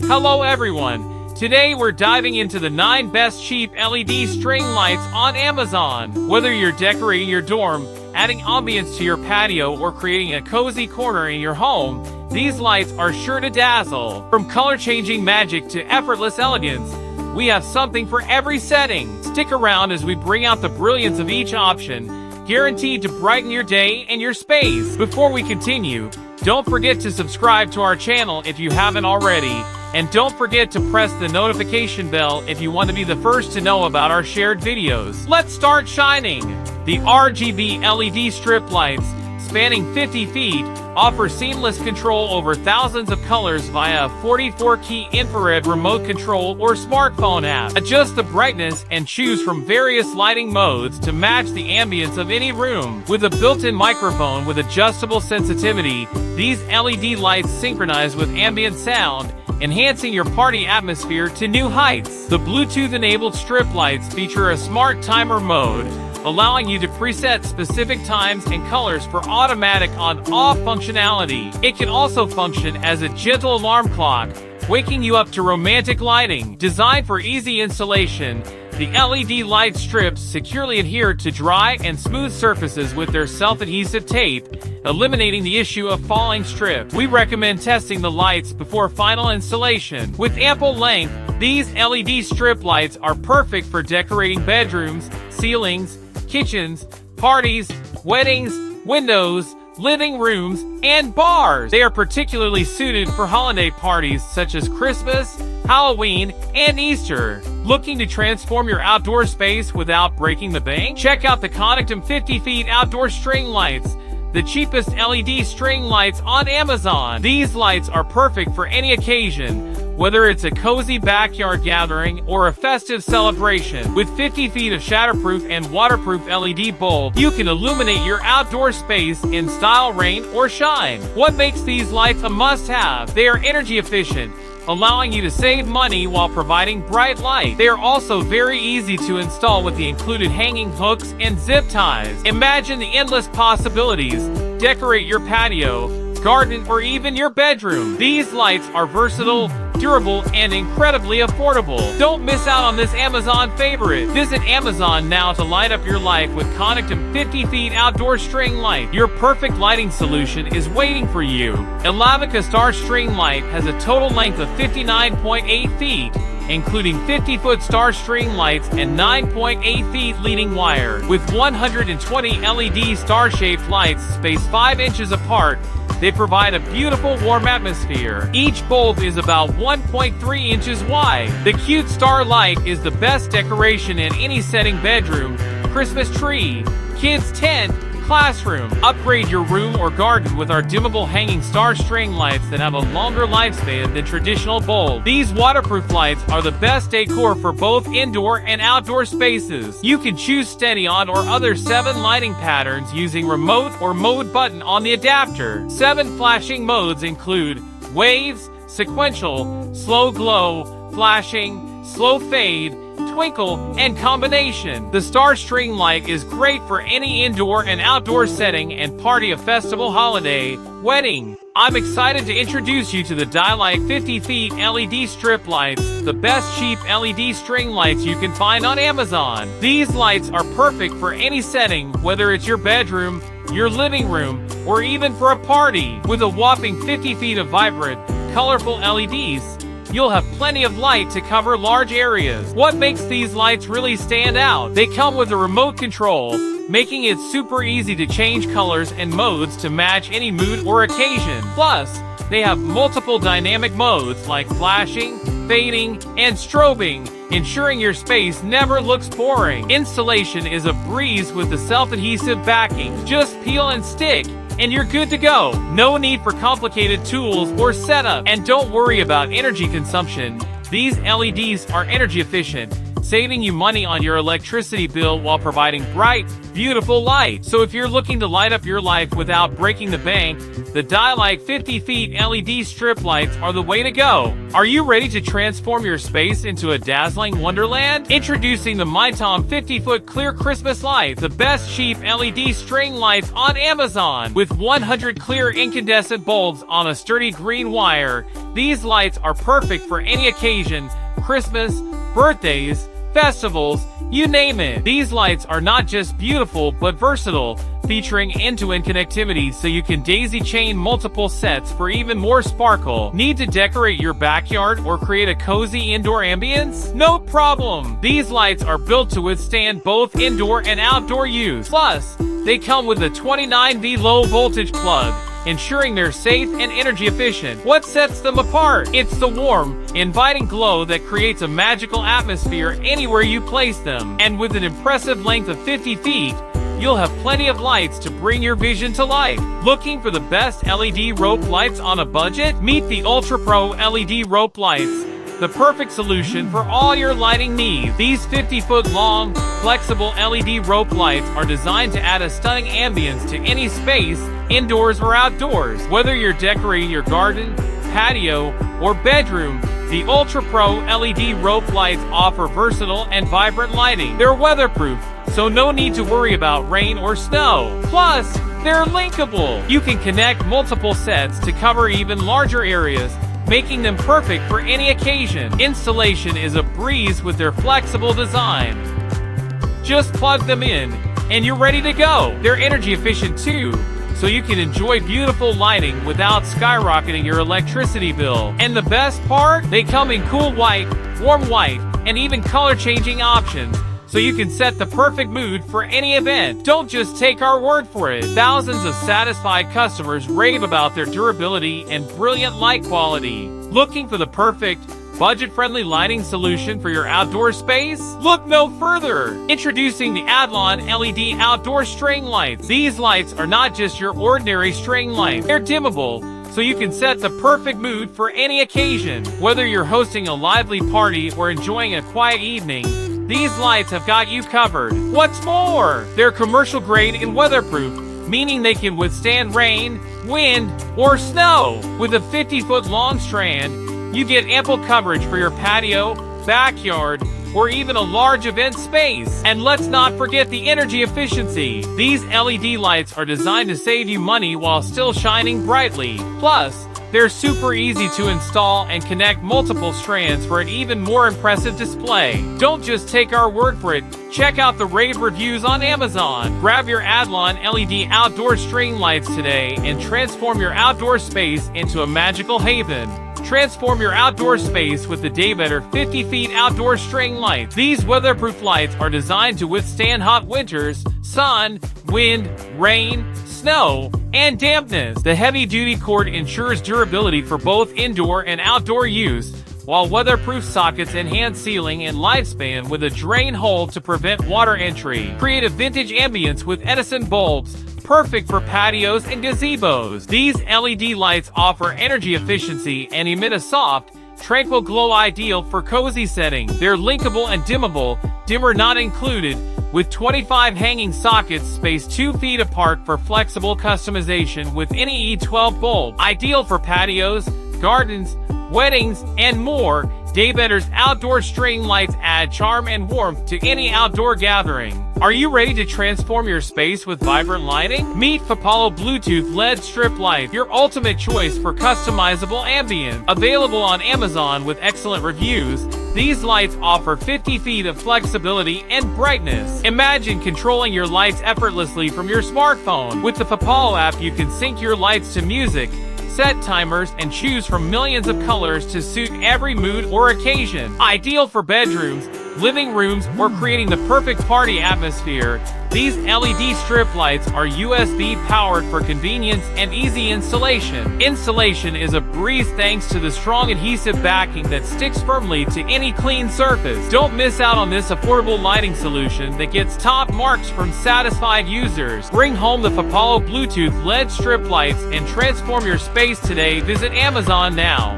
Hello everyone! Today we're diving into the 9 best cheap LED string lights on Amazon. Whether you're decorating your dorm, adding ambience to your patio, or creating a cozy corner in your home, these lights are sure to dazzle. From color-changing magic to effortless elegance, we have something for every setting. Stick around as we bring out the brilliance of each option, guaranteed to brighten your day and your space. Before we continue, don't forget to subscribe to our channel if you haven't already. And don't forget to press the notification bell if you want to be the first to know about our shared videos. Let's start shining! The RGB LED strip lights, spanning 50 feet, offer seamless control over thousands of colors via a 44-key infrared remote control or smartphone app. Adjust the brightness and choose from various lighting modes to match the ambience of any room. With a built-in microphone with adjustable sensitivity, these LED lights synchronize with ambient sound, enhancing your party atmosphere to new heights. The Bluetooth-enabled strip lights feature a smart timer mode, allowing you to preset specific times and colors for automatic on-off functionality. It can also function as a gentle alarm clock, waking you up to romantic lighting. Designed for easy installation, the LED light strips securely adhere to dry and smooth surfaces with their self-adhesive tape, eliminating the issue of falling strips. We recommend testing the lights before final installation. With ample length, these LED strip lights are perfect for decorating bedrooms, ceilings, kitchens, parties, weddings, windows, living rooms, and bars. They are particularly suited for holiday parties such as Christmas, Halloween, and Easter. Looking to transform your outdoor space without breaking the bank? Check out the Connectum 50 feet outdoor string lights, the cheapest LED string lights on Amazon. These lights are perfect for any occasion, whether it's a cozy backyard gathering or a festive celebration. With 50 feet of shatterproof and waterproof LED bulb, you can illuminate your outdoor space in style, rain, or shine. What makes these lights a must-have? They are energy efficient, allowing you to save money while providing bright light. They are also very easy to install with the included hanging hooks and zip ties. Imagine the endless possibilities. Decorate your patio, garden, or even your bedroom. These lights are versatile, durable, and incredibly affordable. Don't miss out on this Amazon favorite. Visit Amazon now to light up your life with Connectum 50 feet outdoor string light. Your perfect lighting solution is waiting for you. Elavica Star String Light has a total length of 59.8 feet, including 50-foot star string lights and 9.8 feet leading wire. With 120 LED star-shaped lights spaced 5 inches apart, they provide a beautiful warm atmosphere. Each bulb is about 1.3 inches wide. The cute star light is the best decoration in any setting: bedroom, Christmas tree, kids' tent, classroom. Upgrade your room or garden with our dimmable hanging star string lights that have a longer lifespan than traditional bulbs. These waterproof lights are the best decor for both indoor and outdoor spaces. You can choose steady on or other 7 lighting patterns using remote or mode button on the adapter. 7 flashing modes include waves, sequential, slow glow, flashing, slow fade, twinkle, and combination. The Star String Light is great for any indoor and outdoor setting and party, a festival, holiday, wedding. I'm excited to introduce you to the Dialight 50 feet LED strip lights, the best cheap LED string lights you can find on Amazon. These lights are perfect for any setting, whether it's your bedroom, your living room, or even for a party. With a whopping 50 feet of vibrant, colorful LEDs, you'll have plenty of light to cover large areas. What makes these lights really stand out? They come with a remote control, making it super easy to change colors and modes to match any mood or occasion. Plus, they have multiple dynamic modes like flashing, fading, and strobing, ensuring your space never looks boring. Installation is a breeze with the self-adhesive backing. Just peel and stick, and you're good to go. No need for complicated tools or setup. And don't worry about energy consumption. These LEDs are energy efficient, saving you money on your electricity bill while providing bright, beautiful light. So if you're looking to light up your life without breaking the bank, the Dialight 50 feet LED strip lights are the way to go. Are you ready to transform your space into a dazzling wonderland? Introducing the Mytom 50-foot clear Christmas lights, the best cheap LED string lights on Amazon. With 100 clear incandescent bulbs on a sturdy green wire, these lights are perfect for any occasion: Christmas, birthdays, festivals, you name it. These lights are not just beautiful but versatile, featuring end-to-end connectivity so you can daisy-chain multiple sets for even more sparkle. Need to decorate your backyard or create a cozy indoor ambience? No problem! These lights are built to withstand both indoor and outdoor use. Plus, they come with a 29V low-voltage plug, ensuring they're safe and energy efficient. What sets them apart? It's the warm, inviting glow that creates a magical atmosphere anywhere you place them. And with an impressive length of 50 feet, you'll have plenty of lights to bring your vision to life. Looking for the best LED rope lights on a budget? Meet the Ultra Pro LED rope lights, the perfect solution for all your lighting needs. These 50-foot long, flexible LED rope lights are designed to add a stunning ambience to any space, indoors or outdoors. Whether you're decorating your garden, patio, or bedroom, the Ultra Pro LED rope lights offer versatile and vibrant lighting. They're weatherproof, so no need to worry about rain or snow. Plus, they're linkable. You can connect multiple sets to cover even larger areas, making them perfect for any occasion. Installation is a breeze with their flexible design. Just plug them in, and you're ready to go. They're energy efficient too, so you can enjoy beautiful lighting without skyrocketing your electricity bill. And the best part? They come in cool white, warm white, and even color-changing options, so you can set the perfect mood for any event. Don't just take our word for it. Thousands of satisfied customers rave about their durability and brilliant light quality. Looking for the perfect, budget-friendly lighting solution for your outdoor space? Look no further! Introducing the Adlon LED Outdoor String Lights. These lights are not just your ordinary string lights. They're dimmable, so you can set the perfect mood for any occasion. Whether you're hosting a lively party or enjoying a quiet evening, these lights have got you covered. What's more, they're commercial grade and weatherproof, meaning they can withstand rain, wind, or snow. With a 50-foot long strand, you get ample coverage for your patio, backyard, or even a large event space. And let's not forget the energy efficiency. These LED lights are designed to save you money while still shining brightly. Plus, they're super easy to install and connect multiple strands for an even more impressive display. Don't just take our word for it. Check out the rave reviews on Amazon. Grab your Adlon LED outdoor string lights today and transform your outdoor space into a magical haven. Transform your outdoor space with the Daybetter 50 feet outdoor string lights. These weatherproof lights are designed to withstand hot winters, sun, wind, rain, snow, and dampness. The heavy-duty cord ensures durability for both indoor and outdoor use, while weatherproof sockets enhance sealing and lifespan with a drain hole to prevent water entry. Create a vintage ambience with Edison bulbs, perfect for patios and gazebos. These LED lights offer energy efficiency and emit a soft, tranquil glow ideal for cozy settings. They're linkable and dimmable, dimmer not included, with 25 hanging sockets spaced 2 feet apart for flexible customization with any E12 bulb. Ideal for patios, gardens, weddings, and more, Daybetter's outdoor string lights add charm and warmth to any outdoor gathering. Are you ready to transform your space with vibrant lighting? Meet Fapalo Bluetooth LED strip light, your ultimate choice for customizable ambience. Available on Amazon with excellent reviews, these lights offer 50 feet of flexibility and brightness. Imagine controlling your lights effortlessly from your smartphone. With the Fapalo app, you can sync your lights to music, set timers, and choose from millions of colors to suit every mood or occasion. Ideal for bedrooms, living rooms, or creating the perfect party atmosphere, these LED strip lights are USB powered for convenience and easy installation. Installation is a breeze thanks to the strong adhesive backing that sticks firmly to any clean surface. Don't miss out on this affordable lighting solution that gets top marks from satisfied users. Bring home the Fapalo Bluetooth LED strip lights and transform your space today. Visit Amazon now.